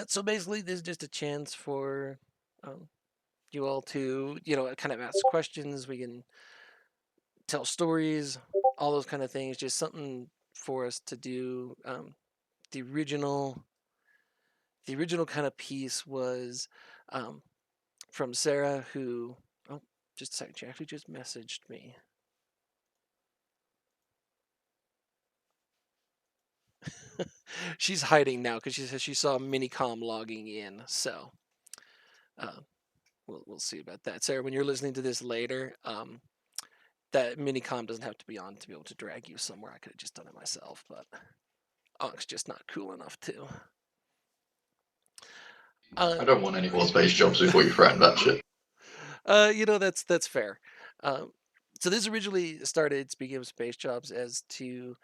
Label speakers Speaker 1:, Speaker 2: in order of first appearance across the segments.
Speaker 1: So basically, this is just a chance for um, you all to, kind of ask questions. We can tell stories, all those kind of things. Just something for us to do. The original, the original kind of piece was um, from Sarah, who, oh, just a second, she actually just messaged me. She's hiding now because she says she saw Minicom logging in. So uh, we'll see about that. Sarah, when you're listening to this later, that Minicom doesn't have to be on to be able to drag you somewhere. I could have just done it myself, but Onk's just not cool enough to.
Speaker 2: I
Speaker 1: Uh,
Speaker 2: don't want any more space jobs before you threaten that shit.
Speaker 1: that's fair. Um, so this originally started, speaking of space jobs, as to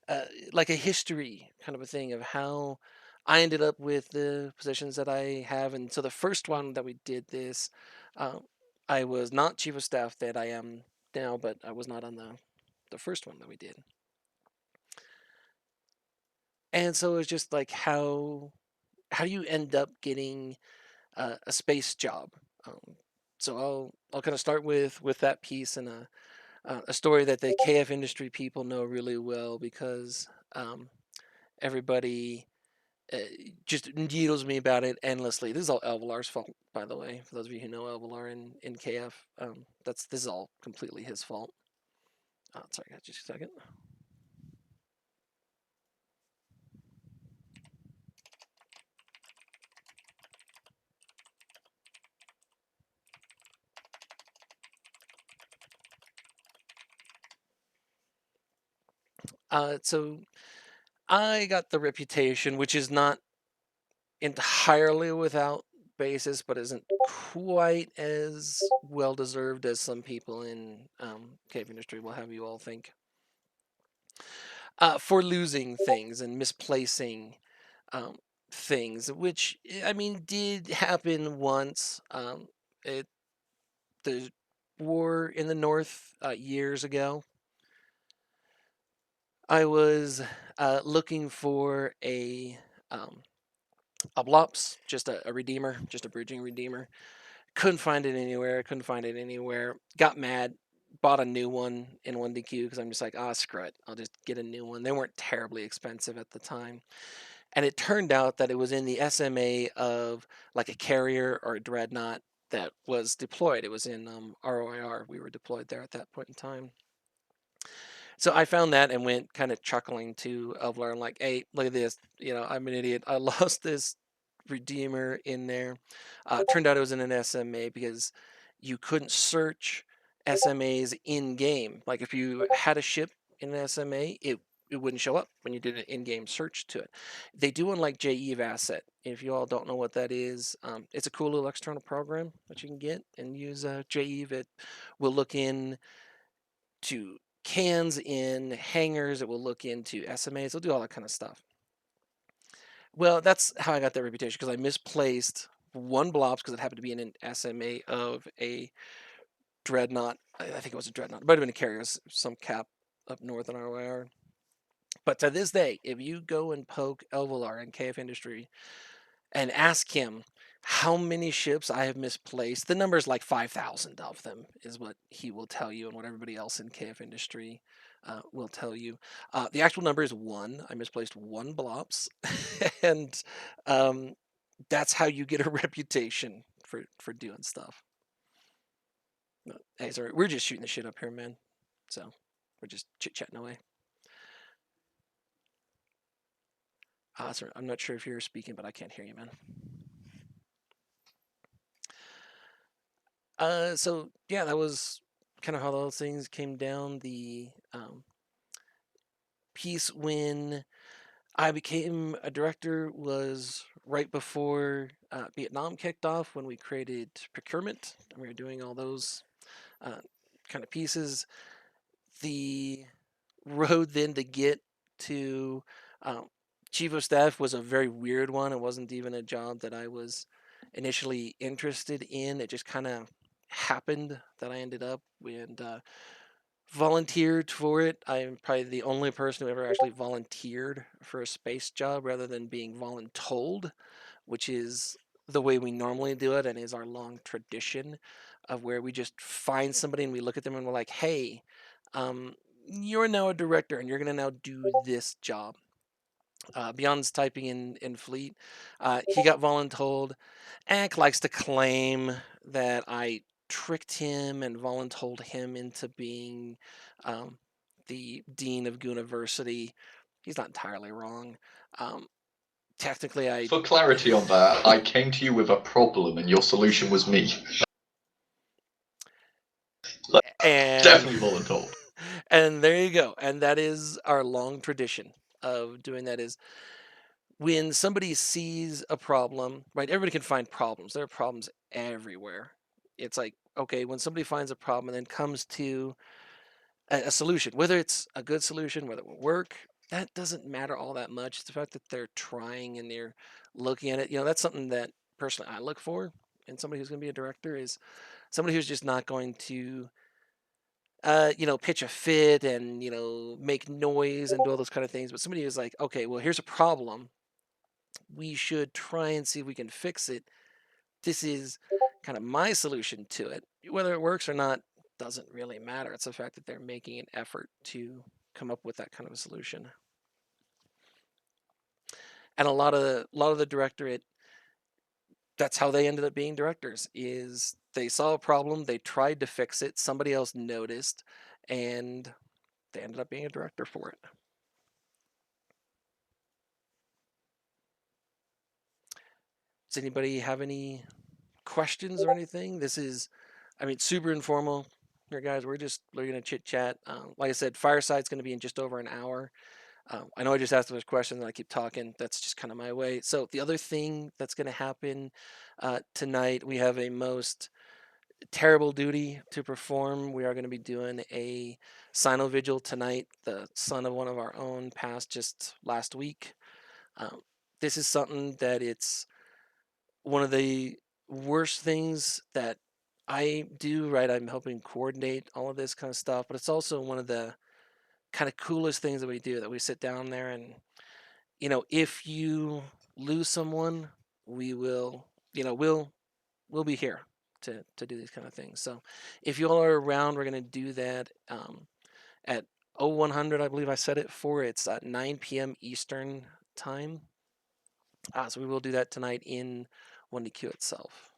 Speaker 1: uh, like a history kind of a thing of how I ended up with the positions that I have. And so the first one that we did this, uh, I was not chief of staff that I am now, but I was not on the first one that we did. And so it's just like how do you end up getting a space job? Um, so I'll kind of start with that piece and a story that the KF industry people know really well because everybody uh, just needles me about it endlessly. This is all Elvalar's fault, by the way. For those of you who know Elvalar in KF, this is all completely his fault. Sorry, just a second. So I got the reputation, which is not entirely without basis, but isn't quite as well deserved as some people in cave industry will have you all think. For losing things and misplacing um, things, which I mean did happen once. It the war in the north years ago. I was looking for um, a blops, just a redeemer, just a bridging redeemer. Couldn't find it anywhere. Couldn't find it anywhere. Got mad. Bought a new one in 1DQ because I'm just like, ah, screw it. I'll just get a new one. They weren't terribly expensive at the time. And it turned out that it was in the SMA of like a carrier or a dreadnought that was deployed. It was in ROIR. We were deployed there at that point in time. So I found that and went kind of chuckling to Elvlar and like, hey, look at this. I'm an idiot. I lost this Redeemer in there. Turned out it was in an SMA because you couldn't search SMAs in game. Like if you had a ship in an SMA, it wouldn't show up when you did an in-game search to it. They do unlike JEV Asset. If you all don't know what that is, it's a cool little external program that you can get and use JEV. It will look in to cans in hangars. It will look into SMAs. It'll do all that kind of stuff. Well, that's how I got that reputation because I misplaced one blops because it happened to be in an SMA of a dreadnought. I think it was a dreadnought. It might have been a carrier, some cap up north in RYR. But to this day, if you go and poke Elvalar in KF Industry and ask him how many ships I have misplaced, the number is like 5,000 of them, is what he will tell you, and what everybody else in KF Industry will tell you. The actual number is one. I misplaced one blops, and um, that's how you get a reputation for doing stuff. Hey, sorry, we're just shooting the shit up here, man. So we're just chit chatting away. Sorry, I'm not sure if you're speaking, but I can't hear you, man. So yeah, that was kind of how those things came down. The piece when I became a director was right before Vietnam kicked off when we created procurement and we were doing all those uh, kind of pieces. The road then to get to um, chief of staff was a very weird one. It wasn't even a job that I was initially interested in. It just kind of happened that I ended up and volunteered for it. I'm probably the only person who ever actually volunteered for a space job rather than being voluntold. which is the way we normally do it and is our long tradition of where we just find somebody and we look at them and we're like, hey, you're now a director and you're going to now do this job. Beyond's typing in Fleet. He got voluntold. Ack likes to claim that I tricked him and voluntold him into being um, the dean of Gooniversity. He's not entirely wrong. Um, technically, I
Speaker 2: For clarity on that, I came to you with a problem and your solution was me. Like,
Speaker 1: and
Speaker 2: definitely voluntold.
Speaker 1: and there you go. And that is our long tradition of doing that. Is when somebody sees a problem, right? Everybody can find problems. There are problems everywhere. It's like, okay, when somebody finds a problem and then comes to a solution, whether it's a good solution, whether it will work, that doesn't matter all that much. It's the fact that they're trying and they're looking at it. That's something that personally I look for in somebody who's going to be a director is somebody who's just not going to, pitch a fit and, make noise and do all those kind of things. But somebody who's like, okay, well, here's a problem, we should try and see if we can fix it. This is kind of my solution to it. Whether it works or not doesn't really matter. It's the fact that they're making an effort to come up with that kind of a solution. And a lot of the directorate, that's how they ended up being directors. Is they saw a problem, they tried to fix it, somebody else noticed, and they ended up being a director for it. Does anybody have any questions or anything? This is, I mean, super informal here, guys. We're gonna chit chat. Like I said, Fireside's gonna be in just over an hour. I know I just asked those questions and I keep talking. That's just kind of my way. So the other thing that's gonna happen tonight, we have a most terrible duty to perform. We are going to be doing a Sino Vigil tonight. The son of one of our own passed just last week. Um, this is something that it's one of the worst things that I do, right? I'm helping coordinate all of this kind of stuff, but it's also one of the kind of coolest things that we do, that we sit down there and, if you lose someone, we will, we'll be here to do these kind of things. So if you all are around, we're going to do that at 0100, I believe I said it for. It's at 9 p.m. Eastern time. So we will do that tonight in 1DQ itself.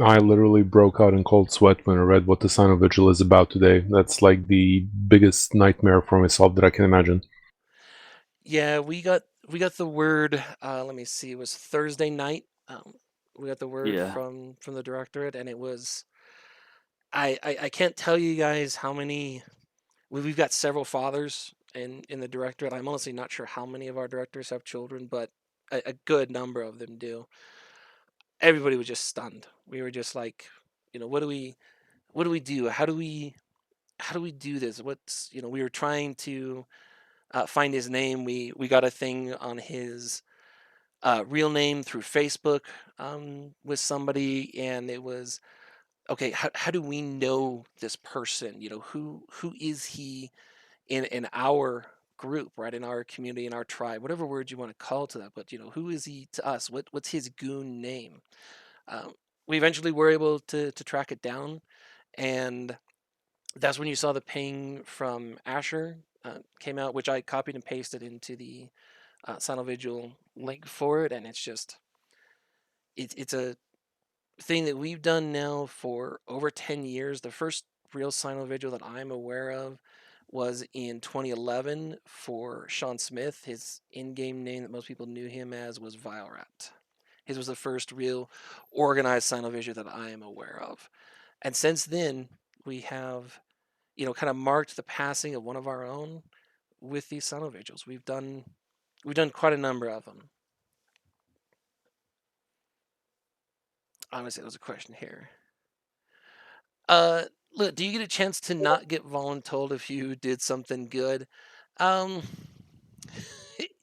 Speaker 3: I literally broke out in cold sweat when I read what the Sign of Vigil is about today. That's like the biggest nightmare for myself that I can imagine.
Speaker 1: Yeah, we got the word. Let me see. It was Thursday night. We got the word
Speaker 4: Yeah.
Speaker 1: from the directorate, and it was. I can't tell you guys how many. We've got several fathers in the directorate. I'm honestly not sure how many of our directors have children, but a good number of them do. Everybody was just stunned. We were just like, what do we do? How do we do this? We were trying to find his name. We got a thing on his real name through Facebook with somebody, and it was okay. How do we know this person? Who is he in our group, right? In our community, in our tribe, whatever word you want to call to that. But who is he to us? What's his goon name? Um, we eventually were able to track it down, and that's when you saw the ping from Asher came out, which I copied and pasted into the Sinovigil link for it, and it's a thing that we've done now for over 10 years. The first real Sinovigil that I'm aware of was in 2011 for Sean Smith. His in-game name that most people knew him as was Vilerat. His was the first real organized Sinovigil that I am aware of. And since then, we have, kind of marked the passing of one of our own with these Sinovigils. We've done quite a number of them. Honestly, there was a question here. Uh, Look, do you get a chance to not get voluntold if you did something good? Um,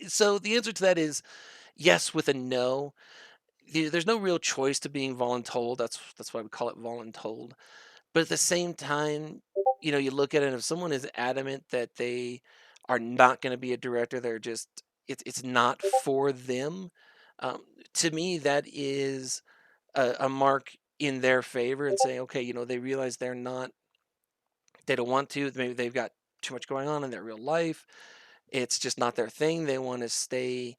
Speaker 1: so the answer to that is yes, with a no. There's no real choice to being voluntold. That's why we call it voluntold. But at the same time, you look at it, and if someone is adamant that they are not going to be a director, they're just it's not for them. To me, that is a mark in their favor and saying, okay, they realize they don't want to. Maybe they've got too much going on in their real life. It's just not their thing. They want to stay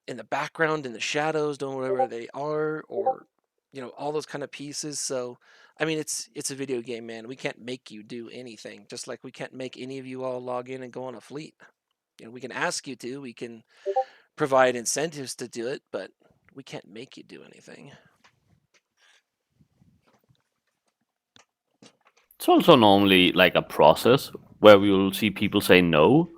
Speaker 1: in the background, in the shadows, doing whatever they are, or all those kind of pieces. So, I mean, it's a video game, man. We can't make you do anything. Just like we can't make any of you all log in and go on a fleet. We can ask you to. We can provide incentives to do it, but we can't make you do anything.
Speaker 4: It's also normally like a process where we will see people say no,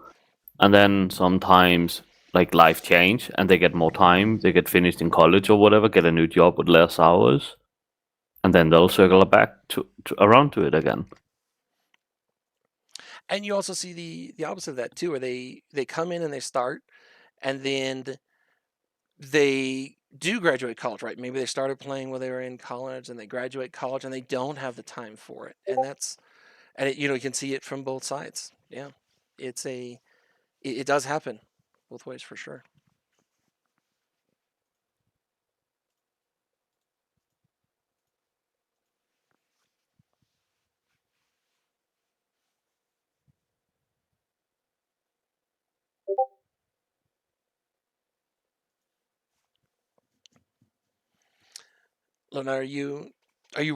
Speaker 4: and then sometimes like life change and they get more time, they get finished in college or whatever, get a new job with less hours, and then they'll circle back to around to it again.
Speaker 1: And you also see the opposite of that too, where they come in and they start, and then they do graduate college, right? Maybe they started playing while they were in college, and they graduate college, and they don't have the time for it. And you can see it from both sides. Yeah, it does happen both ways for sure. Lona, are you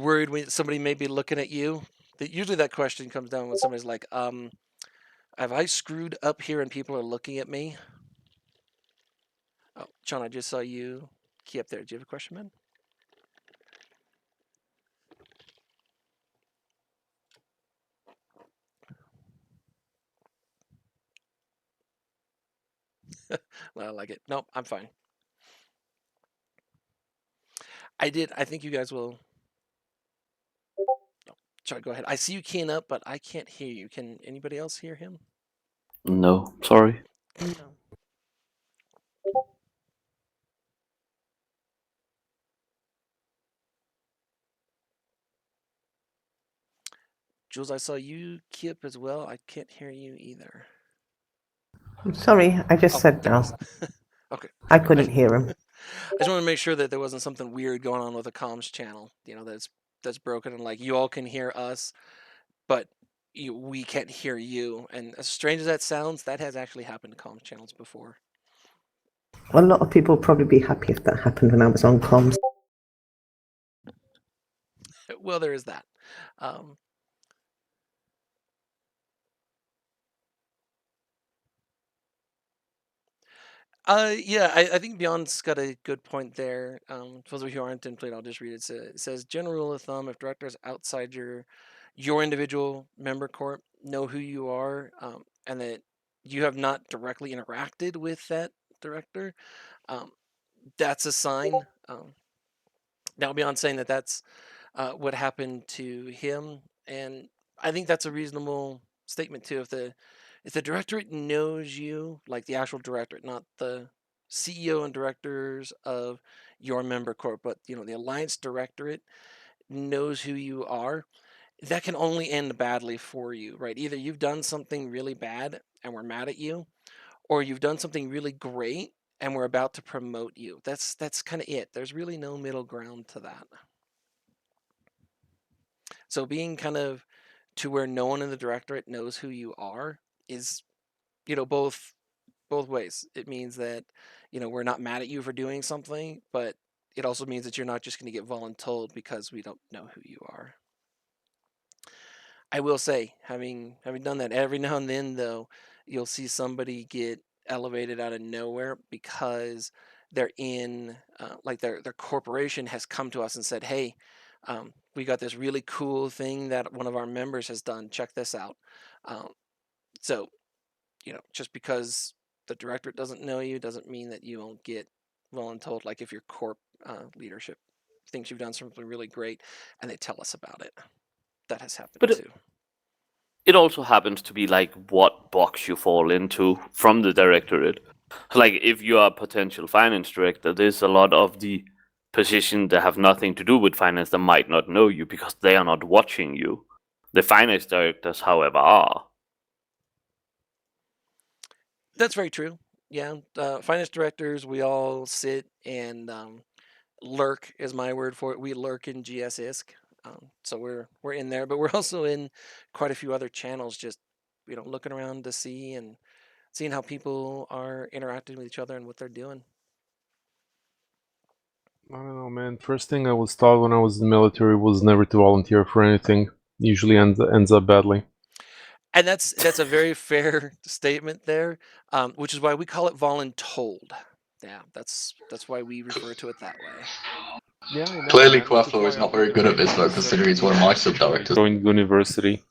Speaker 1: worried when somebody may be looking at you? Usually that question comes down when somebody's like, have I screwed up here and people are looking at me? Oh, John, I just saw you key up there. Do you have a question, man? Well, I like it. Nope, I'm fine. I think you guys will. No, sorry, go ahead. I see you keying up, but I can't hear you. Can anybody else hear him?
Speaker 4: No, sorry.
Speaker 5: No.
Speaker 1: Jules, I saw you key up as well. I can't hear you either.
Speaker 5: I'm sorry, I just said
Speaker 1: there
Speaker 5: no.
Speaker 1: it is. Okay.
Speaker 5: I couldn't hear him.
Speaker 1: I just want to make sure that there wasn't something weird going on with the comms channel. That's broken, and like you all can hear us, but we can't hear you. And as strange as that sounds, that has actually happened to comms channels before.
Speaker 5: A lot of people would probably be happy if that happened when I was on comms.
Speaker 1: Well, there is that. Yeah, I think Beyond's got a good point there. For those of you who aren't in Plate, I'll just read it. It says, general rule of thumb, if directors outside your individual member corp know who you are, and that you have not directly interacted with that director, that's a sign. Now, Beyond saying that that's what happened to him, and I think that's a reasonable statement too. If the directorate knows you, like the actual directorate, not the CEO and directors of your member corp, but the alliance directorate knows who you are, that can only end badly for you, right? Either you've done something really bad and we're mad at you, or you've done something really great and we're about to promote you. That's kind of it. There's really no middle ground to that. So being kind of to where no one in the directorate knows who you are is, both ways. It means that, we're not mad at you for doing something, but it also means that you're not just going to get voluntold because we don't know who you are. I will say, having done that every now and then, though, you'll see somebody get elevated out of nowhere because they're in, like their corporation has come to us and said, "Hey, we got this really cool thing that one of our members has done. Check this out." So, just because the directorate doesn't know you doesn't mean that you won't get voluntold. Like if your corp leadership thinks you've done something really great and they tell us about it, that has happened too.
Speaker 4: It also happens to be like what box you fall into from the directorate. Like if you are a potential finance director, there's a lot of the positions that have nothing to do with finance that might not know you because they are not watching you. The finance directors, however, are.
Speaker 1: That's very true. Yeah, finance directors, we all sit and lurk is my word for it. We lurk in GS ISK. So we're in there, but we're also in quite a few other channels, just looking around to see and seeing how people are interacting with each other and what they're doing.
Speaker 3: I don't know, man. First thing I was taught when I was in the military was never to volunteer for anything. Usually ends up badly.
Speaker 1: And that's a very fair statement there, which is why we call it voluntold. Yeah, that's why we refer to it that way.
Speaker 3: Yeah, I know,
Speaker 2: Clearly,
Speaker 3: man. That's
Speaker 2: Quaffo
Speaker 3: why
Speaker 2: is not very good at this though, considering he's one of my sub-directors.
Speaker 3: joined university.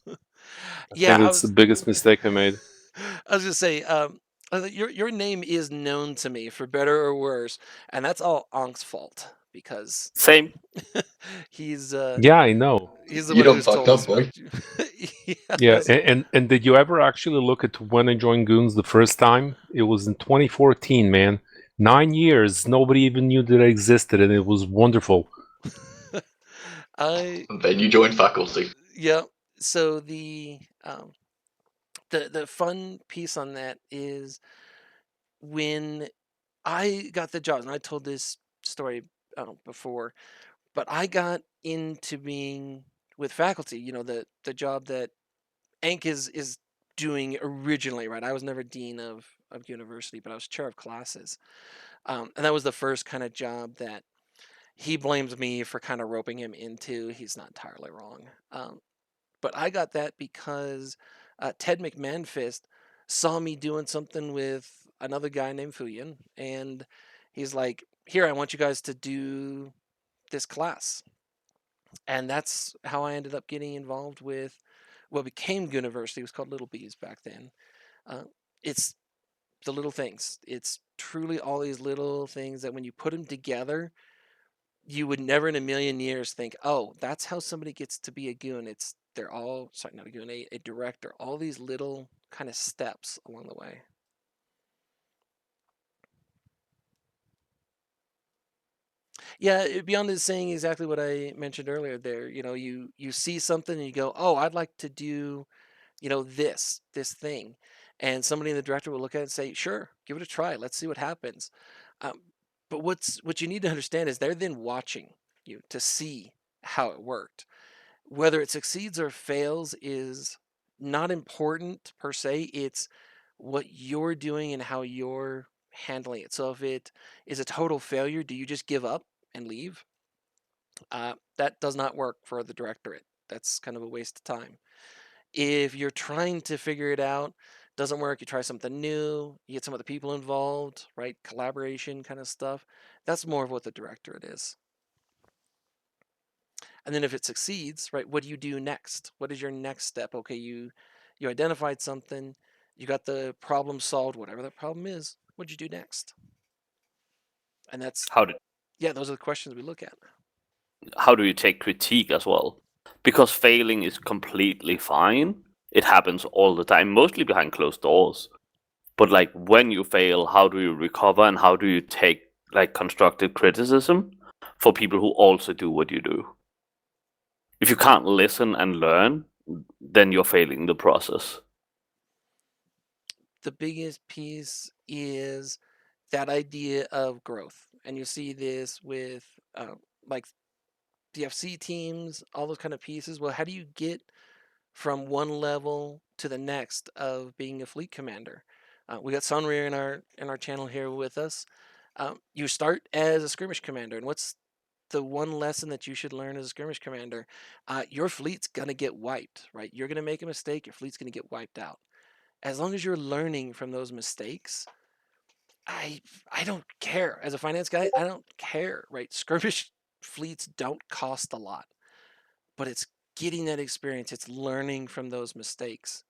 Speaker 3: I
Speaker 1: Yeah,
Speaker 3: think that's the biggest mistake I made.
Speaker 1: I was gonna say, your name is known to me for better or worse, and that's all Ank's fault because
Speaker 4: Same.
Speaker 1: he's
Speaker 3: Yeah, I know.
Speaker 1: he's the
Speaker 2: You
Speaker 1: one
Speaker 2: done
Speaker 1: who's
Speaker 2: fucked
Speaker 1: told us
Speaker 2: up, boy.
Speaker 1: about you. Yeah,
Speaker 3: Yeah, and did you ever actually look at when I joined Goons the first time? It was in 2014, man. 9 years, nobody even knew that I existed, and it was wonderful.
Speaker 2: And then you joined faculty.
Speaker 1: Yeah. So the fun piece on that is when I got the job, and I told this story before, but I got into being with faculty. The job that Ank is doing originally, right? I was never dean of university, but I was chair of classes, and that was the first kind of job that he blames me for kind of roping him into. He's not entirely wrong. But I got that because Ted McManfist saw me doing something with another guy named Fuyin, and he's like, "Here, I want you guys to do this class," and that's how I ended up getting involved with what became University. It was called Little Bees back then. Uh, it's the little things. It's truly all these little things that when you put them together, you would never in a million years think, oh, that's how somebody gets to be a goon. They're all, sorry, not a goon, a director. All these little kind of steps along the way. Yeah, beyond is saying exactly what I mentioned earlier there. You see something and you go, oh, I'd like to do, this thing. And somebody in the director will look at it and say, sure, give it a try. Let's see what happens. Um, but what you need to understand is they're then watching you to see how it worked. Whether it succeeds or fails is not important per se. It's what you're doing and how you're handling it. So if it is a total failure, do you just give up and leave? That does not work for the directorate. That's kind of a waste of time. If you're trying to figure it out, doesn't work, you try something new, you get some other people involved, right? Collaboration kind of stuff. That's more of what the directorate is. And then if it succeeds, right, what do you do next? What is your next step? Okay, you identified something, you got the problem solved, whatever that problem is. What'd you do next? And that's
Speaker 4: How do
Speaker 1: yeah, those are the questions we look at.
Speaker 4: how do you take critique as well? Because failing is completely fine. It happens all the time, mostly behind closed doors. But like when you fail, how do you recover and how do you take like constructive criticism for people who also do what you do? If you can't listen and learn, then you're failing the process.
Speaker 1: The biggest piece is that idea of growth. And you see this with like DFC teams, all those kind of pieces. Well, how do you get from one level to the next of being a fleet commander? We got Sunrear in our channel here with us. You start as a skirmish commander, and what's the one lesson that you should learn as a skirmish commander? Your fleet's gonna get wiped, right? You're gonna make a mistake, your fleet's gonna get wiped out. As long as you're learning from those mistakes, I I don't care. As a finance guy, I don't care, right? Skirmish fleets don't cost a lot, but it's getting that experience. It's learning from those mistakes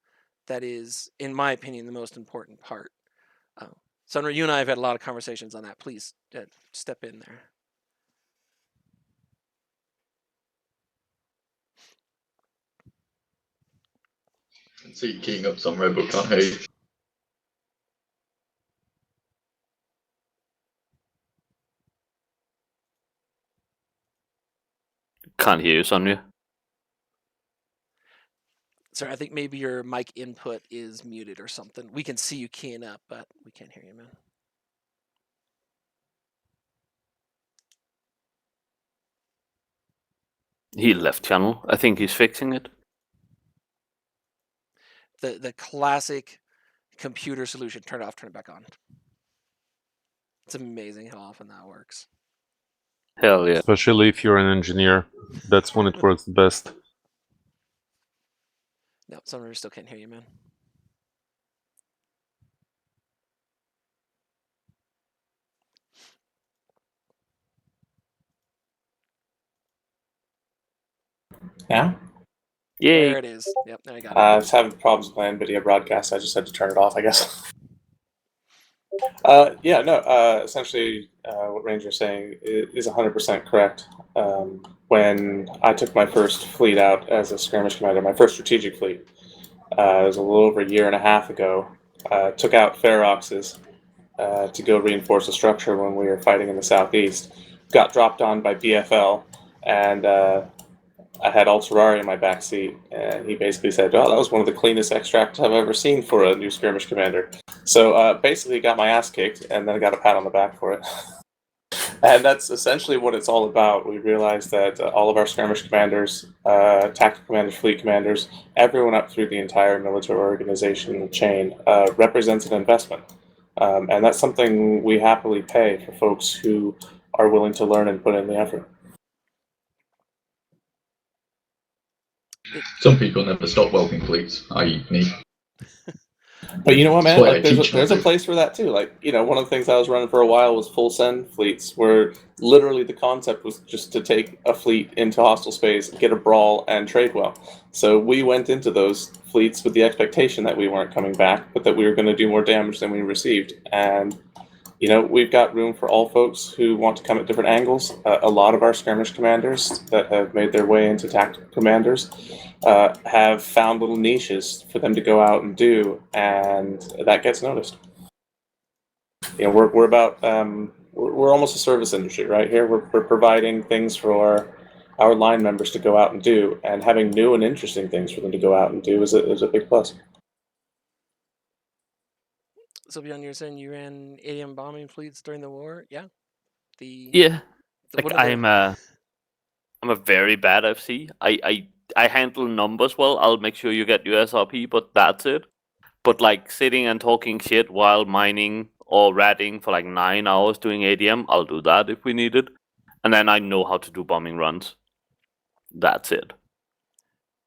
Speaker 1: that is, in my opinion, the most important part. Uh, Sandra, you and I have had a lot of conversations on that. Please step in there.
Speaker 2: I can see you keying up somewhere, but can't hear you.
Speaker 4: Can't hear you, Sonia.
Speaker 1: Sorry, I think maybe your mic input is muted or something. We can see you keying up, but we can't hear you, man.
Speaker 4: He left channel. I think he's fixing it.
Speaker 1: The classic computer solution: turn it off, turn it back on. It's amazing how often that works.
Speaker 4: Hell yeah.
Speaker 3: Especially if you're an engineer, that's when it works the best.
Speaker 1: No, some of you still can't hear you, man.
Speaker 6: Yeah.
Speaker 4: Yay.
Speaker 1: There it is. Yep, there you got
Speaker 6: I
Speaker 1: it.
Speaker 6: was having problems with my NVIDIA broadcast. I just had to turn it off, I guess. Yeah, no, essentially what Ranger's saying is 100% correct. When I took my first fleet out as a skirmish commander, my first strategic fleet, it was a little over a year and a half ago, took out Feroxes to go reinforce a structure when we were fighting in the southeast. Got dropped on by BFL, and I had Alterari in my back seat, and he basically said, "Oh, that was one of the cleanest extracts I've ever seen for a new skirmish commander." So basically, got my ass kicked, and then I got a pat on the back for it. And that's essentially what it's all about. We realized that all of our skirmish commanders, tactical commanders, fleet commanders, everyone up through the entire military organization chain represents an investment. And that's something we happily pay for folks who are willing to learn and put in the effort.
Speaker 2: Some people never stop whelping fleets, i.e. me.
Speaker 6: But you know what,
Speaker 2: That's
Speaker 6: man?
Speaker 2: why I
Speaker 6: Like,
Speaker 2: teach
Speaker 6: there's a
Speaker 2: nowadays.
Speaker 6: place for that too. Like, you know, one of the things I was running for a while was full send fleets, where literally the concept was just to take a fleet into hostile space, get a brawl, and trade well. So we went into those fleets with the expectation that we weren't coming back, but that we were going to do more damage than we received. And you know, we've got room for all folks who want to come at different angles. A lot of our skirmish commanders that have made their way into tactical commanders have found little niches for them to go out and do, and that gets noticed. You know, we're about we're almost a service industry right here. We're providing things for our line members to go out and do, and having new and interesting things for them to go out and do is a big plus.
Speaker 1: So, Bjorn, you're saying you ran ADM bombing fleets during the war? Yeah.
Speaker 4: Yeah.
Speaker 1: One
Speaker 4: Like
Speaker 1: of the
Speaker 4: I'm a very bad FC. I handle numbers well. I'll make sure you get your SRP, but that's it. But like sitting and talking shit while mining or ratting for like 9 hours doing ADM, I'll do that if we need it. And then I know how to do bombing runs. That's it.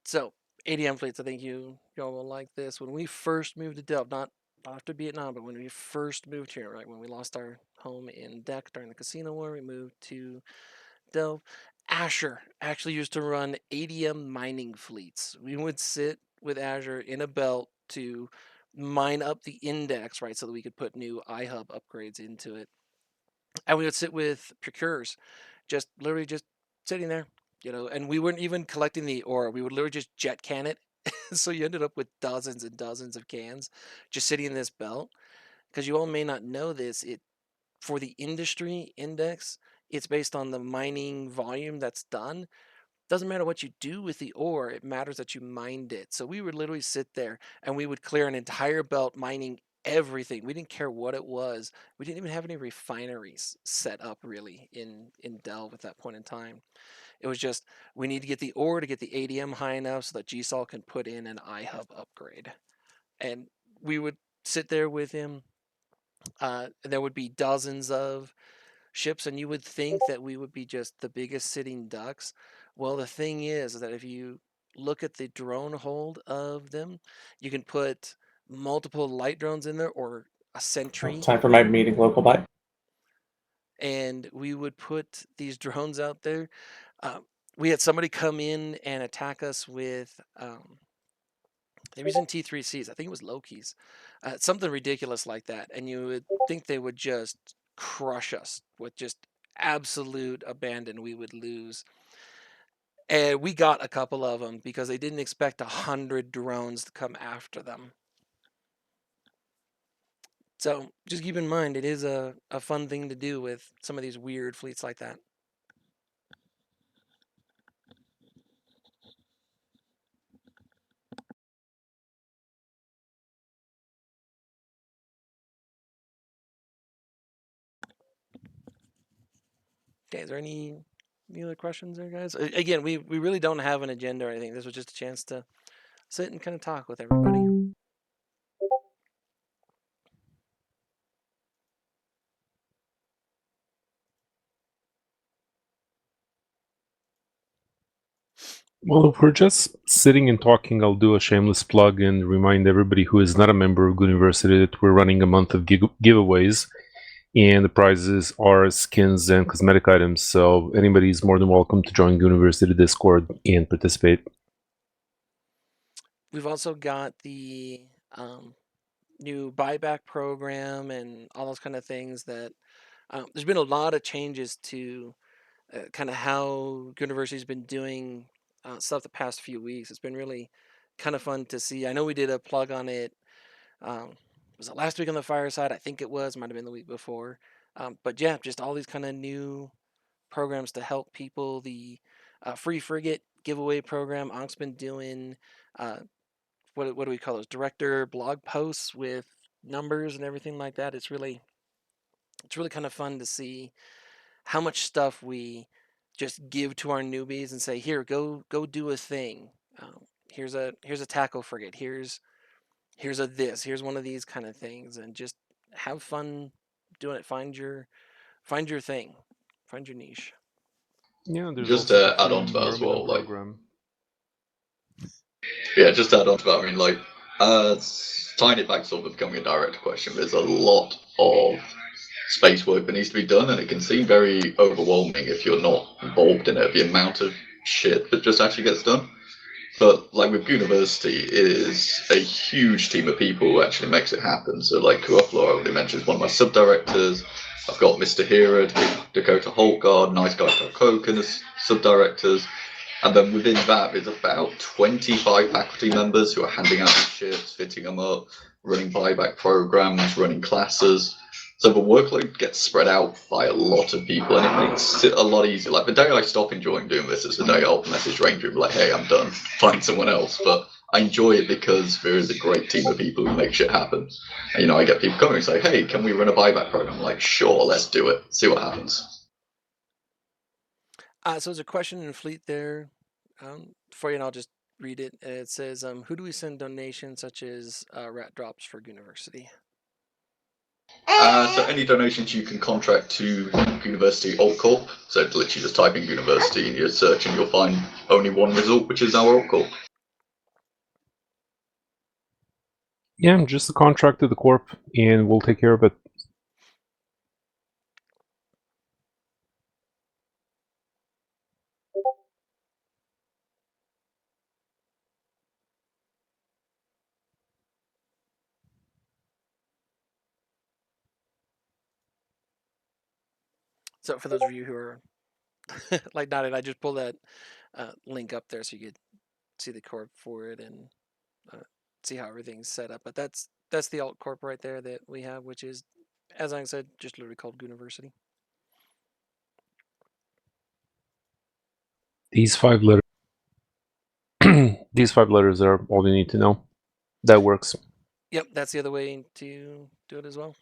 Speaker 1: So ADM fleets, I think y'all will like this. When we first moved to Delft, not after Vietnam, but when we first moved here, right when we lost our home in Deck during the Casino War, we moved to Delft. Azure actually used to run ADM mining fleets. We would sit with Azure in a belt to mine up the index, right, so that we could put new iHub upgrades into it. And we would sit with procurers, just literally just sitting there, and we weren't even collecting the ore. We would literally just jet can it. So you ended up with dozens and dozens of cans just sitting in this belt. Because you all may not know this, it for the industry index, it's based on the mining volume that's done. Doesn't matter what you do with the ore, it matters that you mined it. So we would literally sit there and we would clear an entire belt mining everything. We didn't care what it was. We didn't even have any refineries set up really in Delve at that point in time. It was just we need to get the ore to get the ADM high enough so that GSOL can put in an iHub upgrade. And we would sit there with him. There would be dozens of ships, and you would think that we would be just the biggest sitting ducks. Well, the thing is that if you look at the drone hold of them, you can put multiple light drones in there or a sentry,
Speaker 6: Time for my meeting local bite.
Speaker 1: and we would put these drones out there. We had somebody come in and attack us with. They were using T3Cs. I think it was Loki's, something ridiculous like that, and you would think they would just crush us with just absolute abandon. We would lose, and we got a couple of them because they didn't expect 100 drones to come after them. So just keep in mind, it is a fun thing to do with some of these weird fleets like that. Okay, is there any Any other questions there, guys? Again, we really don't have an agenda or anything. This was just a chance to sit and kind of talk with everybody.
Speaker 3: Well, if we're just sitting and talking, I'll do a shameless plug and remind everybody who is not a member of Good University that we're running a month of giveaways, and the prizes are skins and cosmetic items. So anybody is more than welcome to join Good University Discord and participate.
Speaker 1: We've also got the new buyback program and all those kind of things that there's been a lot of changes to kind of how university's been doing stuff the past few weeks. It's been really kind of fun to see. I know we did a plug on it. Was it last week on the fireside? I think it was. Might have been the week before. But yeah, just all these kind of new programs to help people. The free frigate giveaway program. Ank's been doing what do we call those? Director blog posts with numbers and everything like that. It's really kind of fun to see how much stuff we just give to our newbies and say, here, go do a thing. Here's a tackle frigate. Here's a this. Here's one of these kind of things, and just have fun doing it. Find your thing. Find your niche.
Speaker 3: Yeah, there's
Speaker 2: Just
Speaker 3: also the
Speaker 2: to add on
Speaker 3: free
Speaker 2: to that as
Speaker 3: Merman
Speaker 2: well, like,
Speaker 3: program.
Speaker 2: yeah, just to add on to that, I mean, like, tying it back to sort of becoming a direct question, there's a lot of space work that needs to be done, and it can seem very overwhelming if you're not involved in it, the amount of shit that just actually gets done. But like with university, it is a huge team of people who actually makes it happen. So like Kuoplo, I already mentioned, is one of my sub-directors. I've got Mr. Herod, Dakota Holtgard, Nice Guy Koken as sub-directors. And then within that, there's about 25 faculty members who are handing out the ships, fitting them up, running buyback programs, running classes. So the workload gets spread out by a lot of people, and it makes it a lot easier. Like the day I stop enjoying doing this is the day I'll message Ranger and be like, "Hey, I'm done. Find someone else." But I enjoy it because there is a great team of people who make shit happen. And, you know, I get people coming and say, "Hey, can we run a buyback program?" I'm like, "Sure, let's do it. See what happens."
Speaker 1: So there's a question in Fleet there for you, and I'll just read it. It says, "Who do we send donations such as rat drops for university?"
Speaker 2: So any donations you can contract to University Alt Corp. So literally just type in university in your search and you'll find only one result, which is our Alt Corp.
Speaker 3: Yeah, just a contract to the corp, and we'll take care of it.
Speaker 1: So for those of you who are like nodded, I just pulled that link up there so you could see the corp for it and uh, see how everything's set up. But that's the alt corp right there that we have, which is, as I said, just literally called University.
Speaker 3: These 5 letters. These 5 letters are all you need to know. That works.
Speaker 1: Yep, that's the other way to do it as well.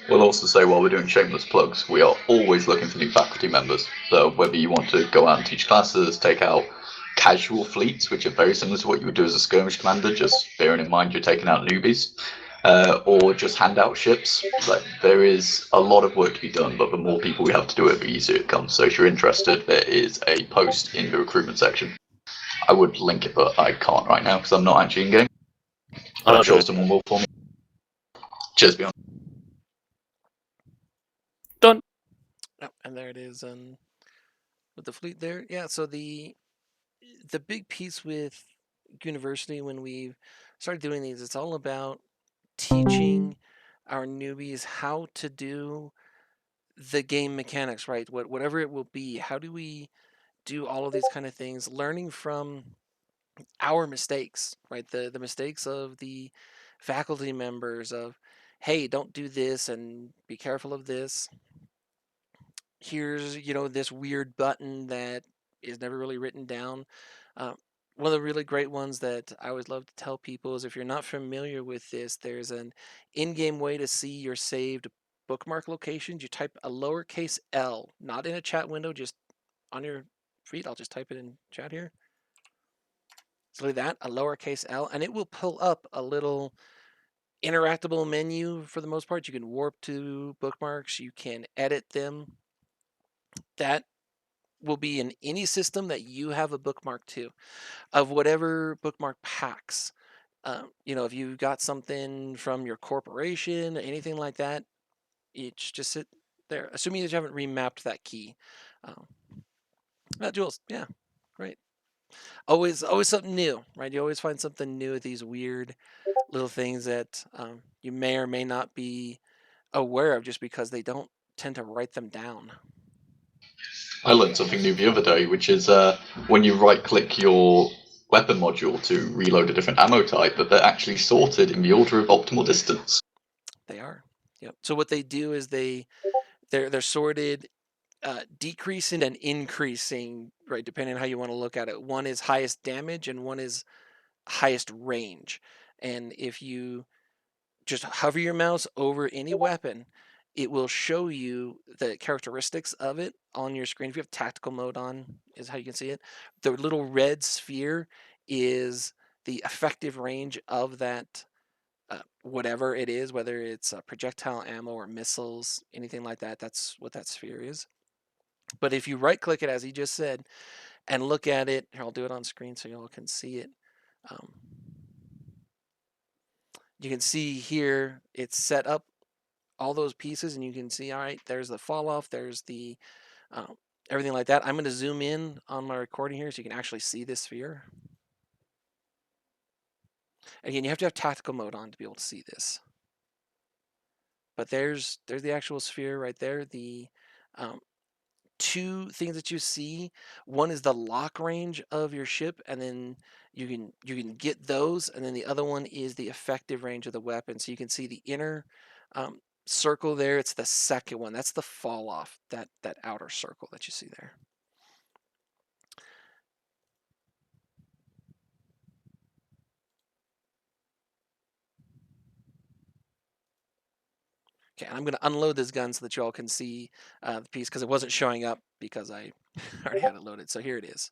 Speaker 2: We'll also say while we're doing shameless plugs, we are always looking for new faculty members. So whether you want to go out and teach classes, take out casual fleets, which are very similar to what you would do as a skirmish commander, just bearing in mind you're taking out newbies, or just hand out ships. Like there is a lot of work to be done, but the more people we have to do it, the easier it comes. So if you're interested, there is a post in the recruitment section. I would link it, but I can't right now because I'm not actually in game. But I'm sure someone will for me. Cheers, beyond.
Speaker 4: Done.
Speaker 1: Oh, and there it is, with the fleet there. Yeah. So the big piece with University when we started doing these, it's all about teaching our newbies how to do the game mechanics, right? Whatever it will be. How do we do all of these kind of things? Learning from our mistakes, right? The mistakes of the faculty members of, hey, don't do this and be careful of this. Here's, this weird button that is never really written down. One of the really great ones that I always love to tell people is if you're not familiar with this, there's an in-game way to see your saved bookmark locations. You type a lowercase L, not in a chat window, just on your feed. I'll just type it in chat here. So like that, a lowercase L, and it will pull up a little interactable menu for the most part. You can warp to bookmarks, you can edit them. That will be in any system that you have a bookmark to, of whatever bookmark packs. If you got something from your corporation, anything like that, it's just sit there, assuming that you haven't remapped that key. Um, Jules, yeah, great. Always something new, right? You always find something new with these weird little things that you may or may not be aware of just because they don't tend to write them down.
Speaker 2: I learned something new the other day, which is when you right-click your weapon module to reload a different ammo type, that they're actually sorted in the order of optimal distance.
Speaker 1: They are. Yep. So what they do is they're sorted decreasing and increasing, right, depending on how you want to look at it. One is highest damage and one is highest range. And if you just hover your mouse over any weapon, it will show you the characteristics of it on your screen. If you have tactical mode on, is how you can see it. The little red sphere is the effective range of that whatever it is, whether it's projectile ammo or missiles, anything like that. That's what that sphere is. But if you right click it, as he just said, and look at it, here, I'll do it on screen so y'all can see it. You can see here it's set up all those pieces, and you can see, all right, there's the fall off, there's the everything like that. I'm going to zoom in on my recording here so you can actually see this sphere. Again, you have to have tactical mode on to be able to see this. But there's the actual sphere right there. The two things that you see, one is the lock range of your ship, and then you can get those, and then the other one is the effective range of the weapon. So you can see the inner circle there. It's the second one. That's the fall off, that outer circle that you see there. Okay, I'm going to unload this gun so that you all can see the piece, because it wasn't showing up because I already had it loaded. So here it is.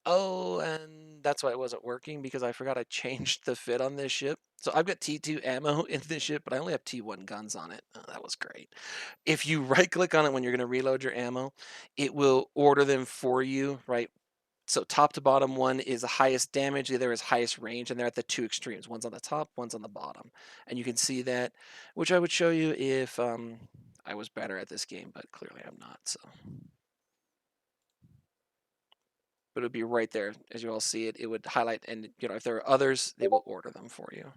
Speaker 1: Oh, and that's why it wasn't working, because I forgot I changed the fit on this ship. So I've got T2 ammo in this ship, but I only have T1 guns on it. Oh, that was great. If you right click on it when you're going to reload your ammo, it will order them for you, right? So top to bottom, one is the highest damage, the other is highest range, and they're at the two extremes. One's on the top, one's on the bottom. And you can see that, which I would show you if I was better at this game, but clearly I'm not, so. But it would be right there. As you all see it, it would highlight, and if there are others, they will order them for you.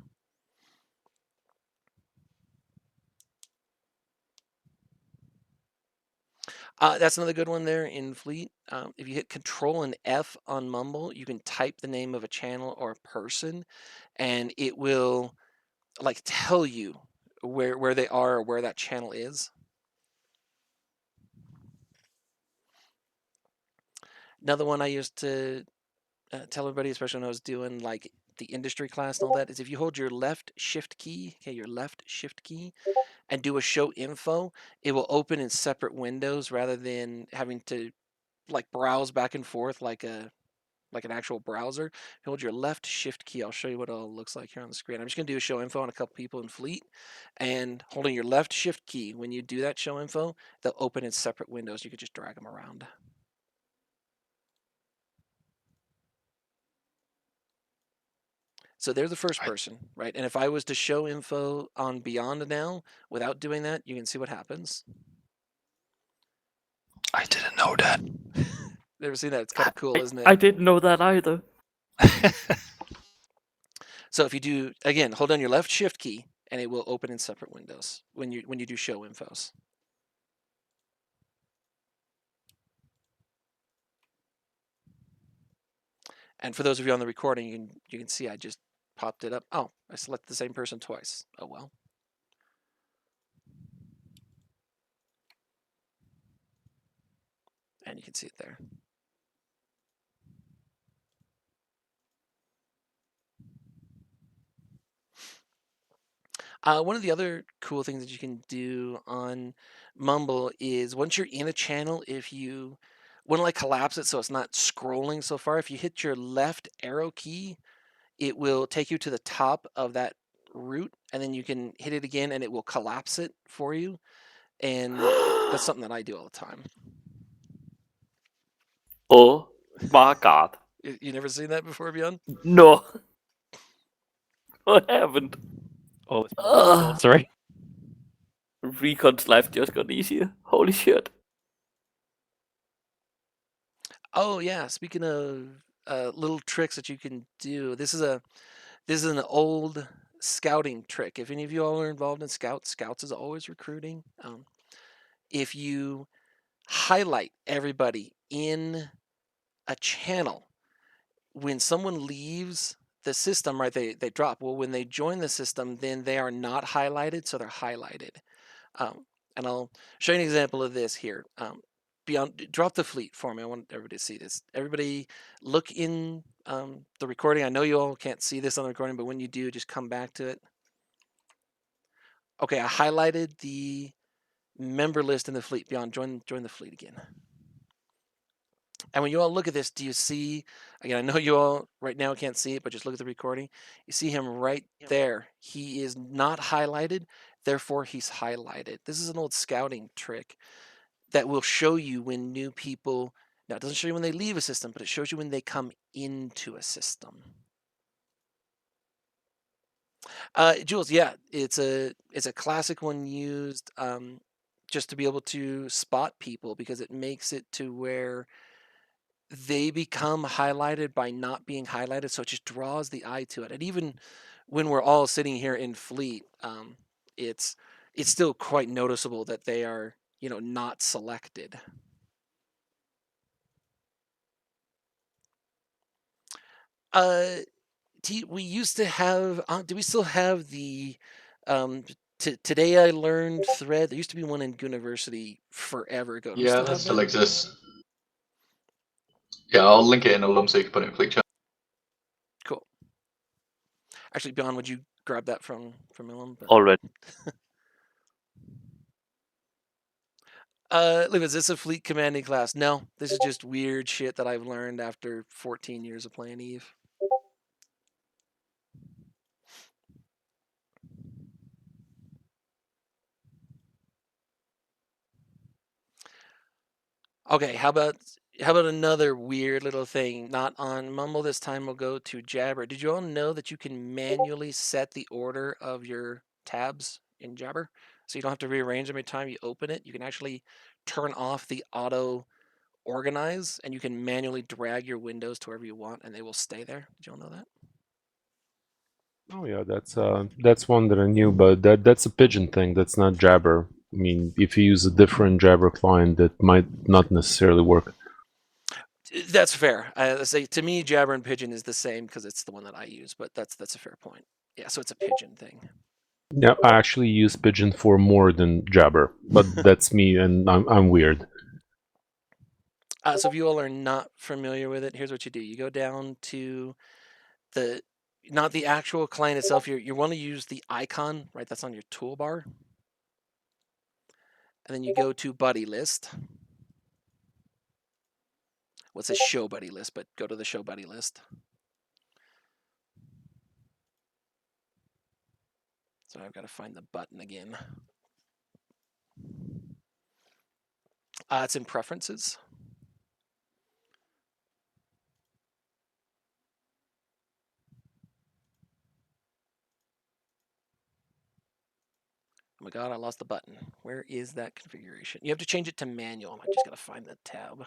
Speaker 1: That's another good one there in Fleet. If you hit Control and F on Mumble, you can type the name of a channel or a person, and it will like tell you where they are or where that channel is. Another one I used to tell everybody, especially when I was doing like the industry class and all that, is if you hold your left shift key, and do a show info, it will open in separate windows rather than having to like browse back and forth like an actual browser. If you hold your left shift key, I'll show you what it all looks like here on the screen. I'm just going to do a show info on a couple people in Fleet, and holding your left shift key, when you do that show info, they'll open in separate windows. You could just drag them around. So they're the first person, right? And if I was to show info on Beyond now, without doing that, you can see what happens.
Speaker 7: I didn't know that.
Speaker 1: Never seen that. It's kind of cool, isn't it?
Speaker 4: I didn't know that either.
Speaker 1: So if you do, again, hold down your left shift key, and it will open in separate windows when you do show infos. And for those of you on the recording, you can see I just popped it up. Oh, I selected the same person twice. Oh well. And you can see it there. One of the other cool things that you can do on Mumble is once you're in a channel, if you want to like collapse it so it's not scrolling so far, if you hit your left arrow key, it will take you to the top of that route, and then you can hit it again and it will collapse it for you. And that's something that I do all the time.
Speaker 4: Oh my god.
Speaker 1: You never seen that before, Bjorn?
Speaker 4: No. I haven't.
Speaker 7: Oh, sorry.
Speaker 4: Recon's life just got easier. Holy shit.
Speaker 1: Oh yeah, speaking of little tricks that you can do, this is an old scouting trick. If any of you all are involved in Scouts is always recruiting. If you highlight everybody in a channel, when someone leaves the system, right, they drop. Well, when they join the system, then they are not highlighted, so they're highlighted. And I'll show you an example of this here. Drop the fleet for me. I want everybody to see this. Everybody look in the recording. I know you all can't see this on the recording, but when you do, just come back to it. Okay, I highlighted the member list in the fleet. Beyond, join the fleet again. And when you all look at this, do you see, again, I know you all right now can't see it, but just look at the recording. You see him right there. He is not highlighted, therefore he's highlighted. This is an old scouting trick that will show you when new people, now it doesn't show you when they leave a system, but it shows you when they come into a system. Jules, yeah, it's a classic one used just to be able to spot people, because it makes it to where they become highlighted by not being highlighted, so it just draws the eye to it. And even when we're all sitting here in fleet, it's still quite noticeable that they are, not selected. We used to have. Do we still have the today I learned thread? There used to be one in University forever ago. Do we
Speaker 2: Yeah,
Speaker 1: still
Speaker 2: that
Speaker 1: have
Speaker 2: still
Speaker 1: that?
Speaker 2: exists. Yeah, I'll link it in a lump so you can put it in fleet chat.
Speaker 1: Cool. Actually, Bjorn, would you grab that from Ilum?
Speaker 4: Already.
Speaker 1: Liv, is this a fleet commanding class? No, this is just weird shit that I've learned after 14 years of playing Eve. Okay, how about another weird little thing? Not on Mumble this time. We'll go to Jabber. Did you all know that you can manually set the order of your tabs in Jabber, so you don't have to rearrange them every time you open it? You can actually turn off the auto organize, and you can manually drag your windows to wherever you want, and they will stay there. Did you all know that?
Speaker 3: Oh yeah, that's one that I knew, but that's a pigeon thing. That's not Jabber. I mean, if you use a different Jabber client, that might not necessarily work.
Speaker 1: That's fair. I say to me, Jabber and Pigeon is the same because it's the one that I use. But that's a fair point. Yeah, so it's a Pigeon thing.
Speaker 3: Yeah, I actually use Pigeon for more than Jabber, but that's me, and I'm weird.
Speaker 1: So if you all are not familiar with it, here's what you do: you go down to not the actual client itself. You want to use the icon, right? That's on your toolbar, and then you go to Buddy List. Well, it says Show Buddy List, but go to the Show Buddy List. So I've got to find the button again. It's in Preferences. Oh my god, I lost the button. Where is that configuration? You have to change it to manual. I just gotta find the tab.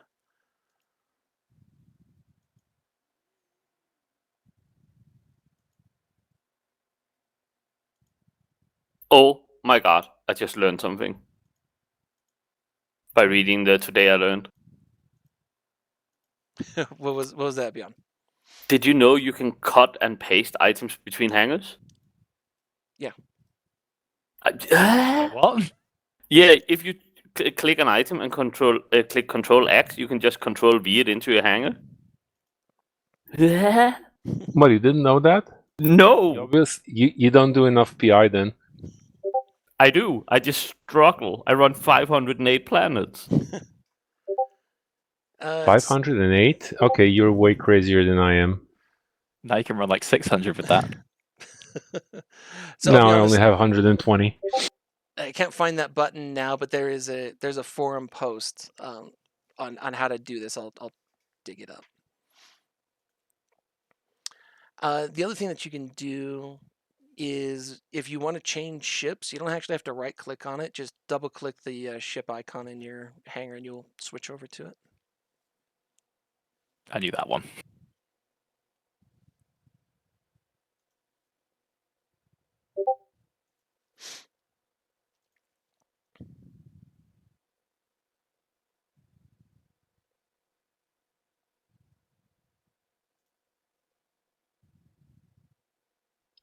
Speaker 4: Oh my god, I just learned something. By reading the Today I Learned.
Speaker 1: What was that, Bjorn?
Speaker 4: Did you know you can cut and paste items between hangars?
Speaker 1: Yeah.
Speaker 7: What?
Speaker 4: Yeah, if you click an item and click Control X. You can just Control V it into your hanger.
Speaker 3: What, you didn't know that?
Speaker 4: No,
Speaker 3: You don't do enough PI then.
Speaker 4: I do. I just struggle. I run 508 planets.
Speaker 3: 508? Okay, you're way crazier than I am.
Speaker 7: Now you can run like 600 with that.
Speaker 1: So I'll
Speaker 3: No,
Speaker 1: be
Speaker 3: I
Speaker 1: honest,
Speaker 3: only have 120.
Speaker 1: I can't find that button now, but there's a forum post on how to do this. I'll dig it up. The other thing that you can do is if you want to change ships, you don't actually have to right click on it. Just double click the ship icon in your hangar and you'll switch over to it.
Speaker 7: I knew that one.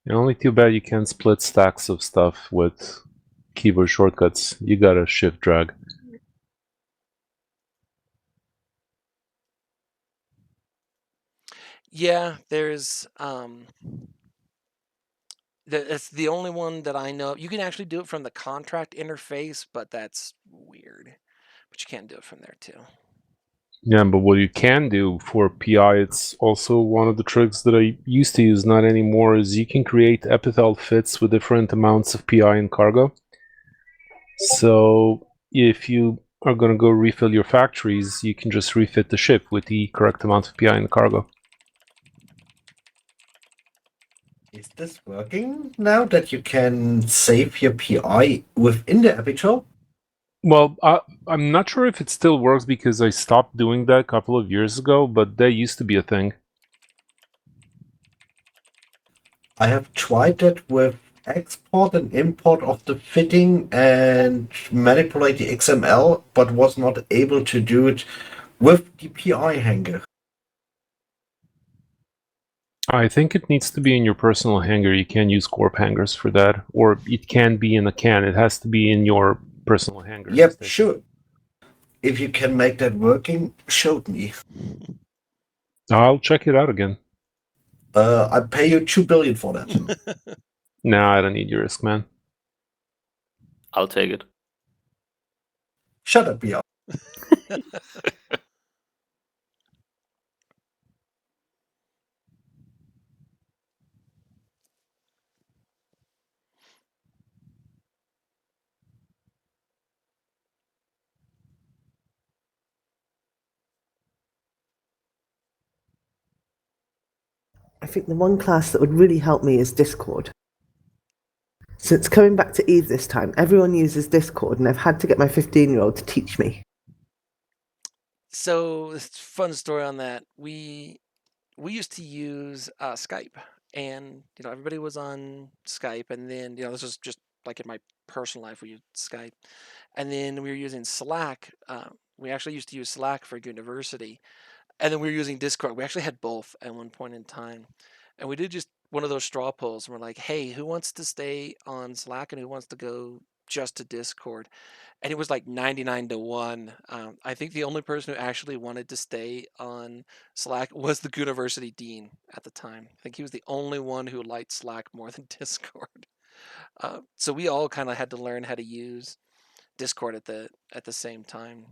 Speaker 3: And only too bad you can't split stacks of stuff with keyboard shortcuts. You gotta shift drag.
Speaker 1: Yeah, there's it's the only one that I know. You can actually do it from the contract interface, but that's weird. But you can't do it from there too.
Speaker 3: Yeah, but what you can do for PI, it's also one of the tricks that I used to use, not anymore, is you can create epithel fits with different amounts of PI and cargo. So if you are going to go refill your factories, you can just refit the ship with the correct amount of PI and cargo.
Speaker 8: Is this working now that you can save your PI within the epithel?
Speaker 3: Well, I'm not sure if it still works because I stopped doing that a couple of years ago, but that used to be a thing.
Speaker 8: I have tried that with export and import of the fitting and manipulate the XML, but was not able to do it with the PI hanger.
Speaker 3: I think it needs to be in your personal hangar. You can't use corp hangars for that. Or it can be in a can. It has to be in your personal hangar.
Speaker 8: Yep, sure. If you can make that working, show me.
Speaker 3: I'll check it out again.
Speaker 8: I pay you 2 billion for that.
Speaker 3: Nah, I don't need your risk, man.
Speaker 4: I'll take it.
Speaker 8: Shut up, BR.
Speaker 5: I think the one class that would really help me is Discord. Since coming back to Eve this time, everyone uses Discord, and I've had to get my 15-year-old to teach me.
Speaker 1: So, fun story on that. We used to use Skype, and everybody was on Skype, and then this was just like in my personal life we used Skype, and then we were using Slack. We actually used to use Slack for university, and then we were using Discord. We actually had both at one point in time, and we did just one of those straw polls. And we're like, hey, who wants to stay on Slack and who wants to go just to Discord? And it was like 99-1. I think the only person who actually wanted to stay on Slack was the university dean at the time. I think he was the only one who liked Slack more than Discord. So we all kind of had to learn how to use Discord at the same time.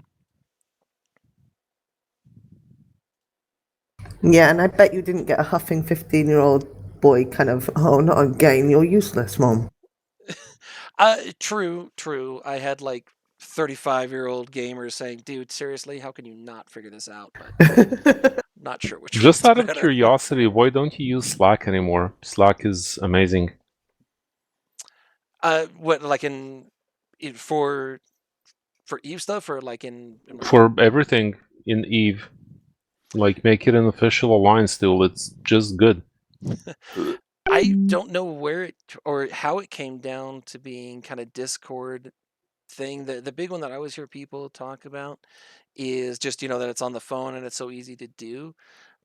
Speaker 5: Yeah, and I bet you didn't get a huffing 15-year-old boy kind of, oh, not again, you're useless, Mom.
Speaker 1: True. I had like 35-year-old gamers saying, dude, seriously, how can you not figure this out? But not sure which
Speaker 3: Just
Speaker 1: one's
Speaker 3: out of
Speaker 1: better.
Speaker 3: curiosity, why don't you use Slack anymore? Slack is amazing.
Speaker 1: What, like for Eve stuff, or like in
Speaker 3: For everything in Eve. Like, make it an official alliance tool. It's just good.
Speaker 1: I don't know where it or how it came down to being kind of Discord thing. The big one that I always hear people talk about is just that it's on the phone and it's so easy to do.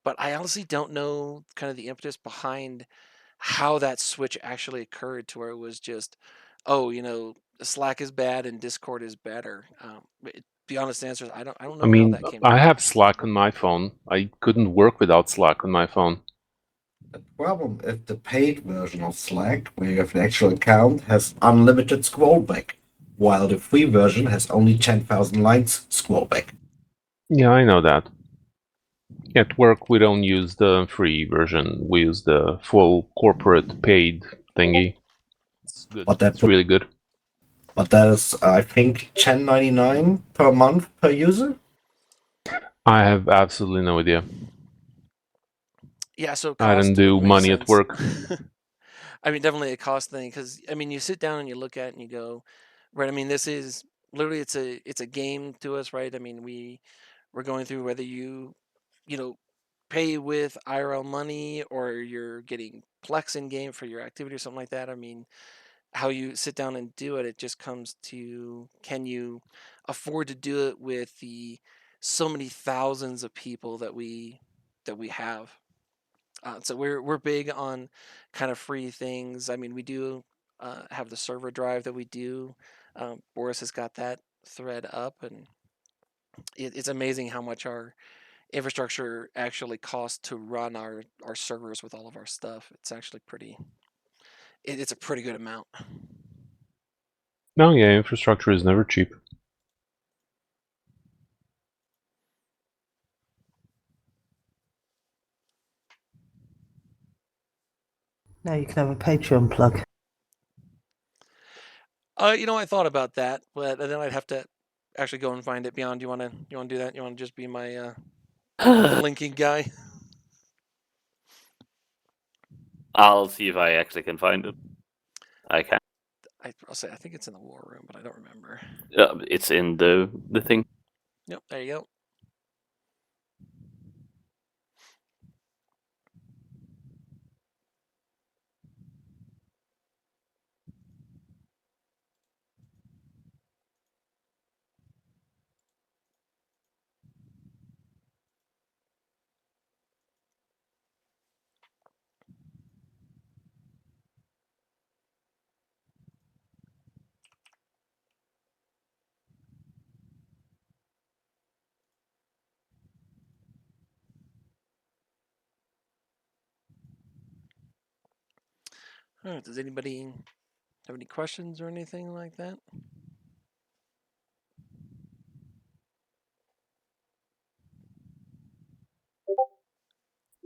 Speaker 1: But I honestly don't know kind of the impetus behind how that switch actually occurred to where it was just oh, Slack is bad and Discord is better. The honest answer is I don't
Speaker 3: I
Speaker 1: know how
Speaker 3: mean,
Speaker 1: that came
Speaker 3: I
Speaker 1: about.
Speaker 3: have Slack on my phone. I couldn't work without Slack on my phone.
Speaker 8: The problem is the paid version of Slack, where you have an actual account, has unlimited scrollback, while the free version has only 10,000 lines scrollback.
Speaker 3: Yeah, I know that. At work, we don't use the free version. We use the full corporate paid thingy. It's good.
Speaker 8: But that
Speaker 3: It's
Speaker 8: would,
Speaker 3: really good.
Speaker 8: but that is, I think, 10.99 per month per user.
Speaker 3: I have absolutely no idea.
Speaker 1: Yeah, so
Speaker 3: I
Speaker 1: cost
Speaker 3: don't
Speaker 1: would
Speaker 3: do
Speaker 1: make
Speaker 3: money at
Speaker 1: sense.
Speaker 3: work.
Speaker 1: I mean, definitely a cost thing because I mean, you sit down and you look at it and you go, right? I mean, this is literally it's a game to us, right? I mean, we're going through whether you know pay with IRL money or you're getting Plex in game for your activity or something like that. I mean, how you sit down and do it, it just comes to can you afford to do it with the so many thousands of people that we have. So we're big on kind of free things. I mean, we do have the server drive that we do. Boris has got that thread up, and it's amazing how much our infrastructure actually costs to run our servers with all of our stuff. It's actually it's a pretty good amount.
Speaker 3: No, yeah, infrastructure is never cheap.
Speaker 5: Now you can have a Patreon plug.
Speaker 1: I thought about that, but then I'd have to actually go and find it. Beyond, you want to do that? You want to just be my the linking guy?
Speaker 4: I'll see if I actually can find it. I can.
Speaker 1: I'll say I think it's in the war room, but I don't remember.
Speaker 4: It's in the thing.
Speaker 1: Yep, there you go. All right, does anybody have any questions or anything like that?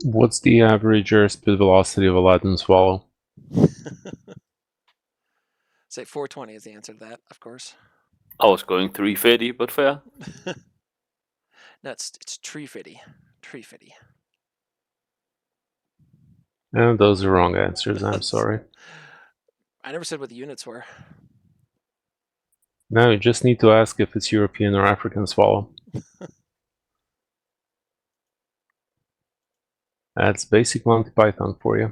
Speaker 3: What's the average airspeed velocity of a Latin swallow?
Speaker 1: Say 420 is the answer to that, of course.
Speaker 4: I was going 350, but fair.
Speaker 1: No, it's tree fitty. Tree fitty.
Speaker 3: And those are wrong answers, I'm sorry.
Speaker 1: I never said what the units were.
Speaker 3: Now you just need to ask if it's European or African swallow. That's basic Monty Python for you.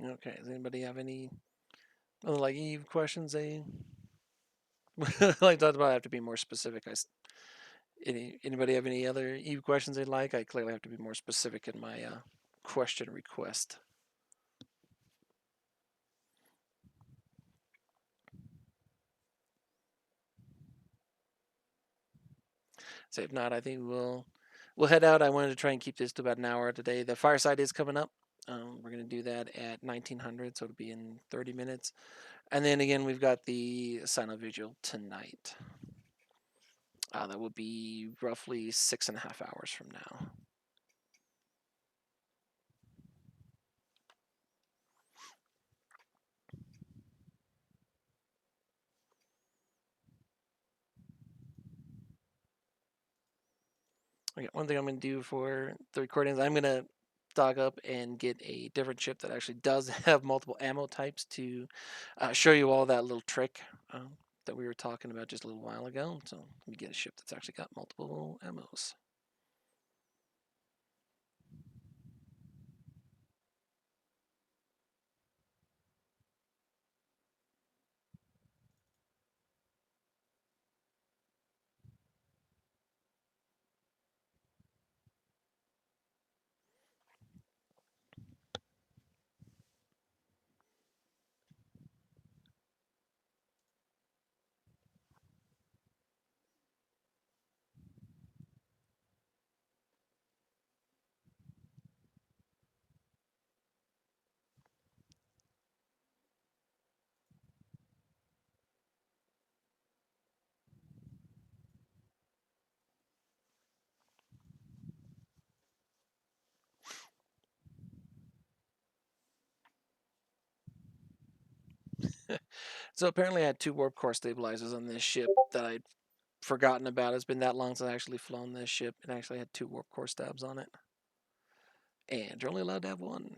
Speaker 1: Okay, does anybody have any other like Eve questions? They like talked about. I have to be more specific. Anybody have any other Eve questions they'd like? I clearly have to be more specific in my question request. So if not, I think we'll head out. I wanted to try and keep this to about an hour today. The fireside is coming up, We're going to do that at 1900, so it'll be in 30 minutes. And then again, we've got the Sino Vigil tonight. That will be roughly 6.5 hours from now. Okay, one thing I'm going to do for the recordings, I'm going to dog up and get a different chip that actually does have multiple ammo types to show you all that little trick that we were talking about just a little while ago. So let me get a chip that's actually got multiple ammos. So apparently I had 2 warp core stabilizers on this ship that I'd forgotten about. It's been that long since I actually flown this ship. It actually had 2 warp core stabs on it. And you're only allowed to have 1.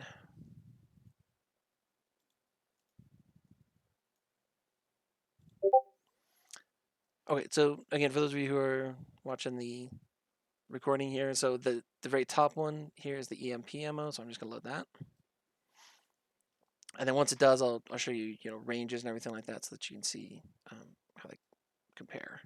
Speaker 1: Okay, so again, for those of you who are watching the recording here, so the very top one here is the EMP ammo, so I'm just gonna load that. And then once it does, I'll show you, ranges and everything like that so that you can see how they compare.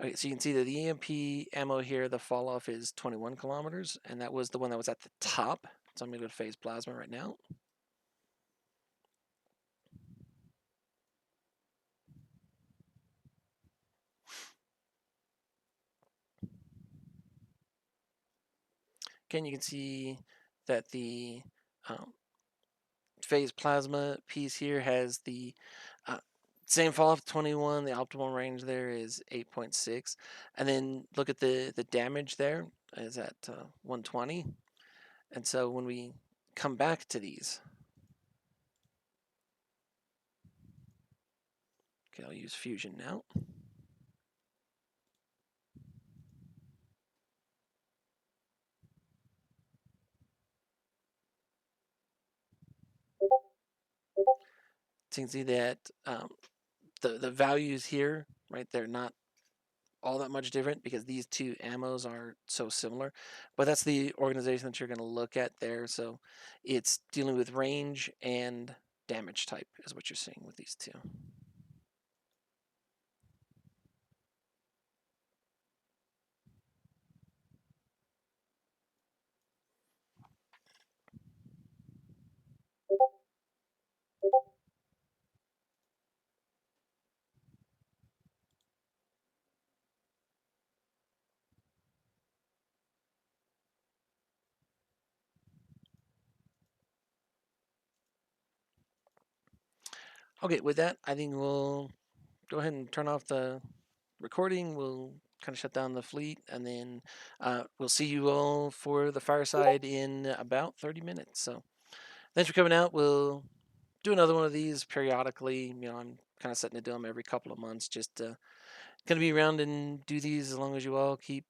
Speaker 1: Okay, so you can see that the EMP ammo here, the fall off is 21 kilometers, and that was the one that was at the top. So I'm gonna go to phase plasma right now. Again, you can see that the phase plasma piece here has the same fall off 21. The optimal range there is 8.6, and then look at the damage there is at 120. And so when we come back to these, okay, I'll use fusion now. So you can see that the values here, right, they're not all that much different because these 2 ammos are so similar. But that's the organization that you're going to look at there. So it's dealing with range and damage type is what you're seeing with these 2. Okay, with that, I think we'll go ahead and turn off the recording. We'll kind of shut down the fleet, and then we'll see you all for the fireside in about 30 minutes. So thanks for coming out. We'll do another one of these periodically. I'm kind of setting to do them every couple of months, just to kind of be around and do these as long as you all keep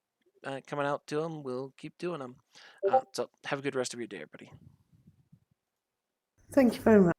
Speaker 1: coming out to them. We'll keep doing them. So have a good rest of your day, everybody.
Speaker 5: Thank you very much.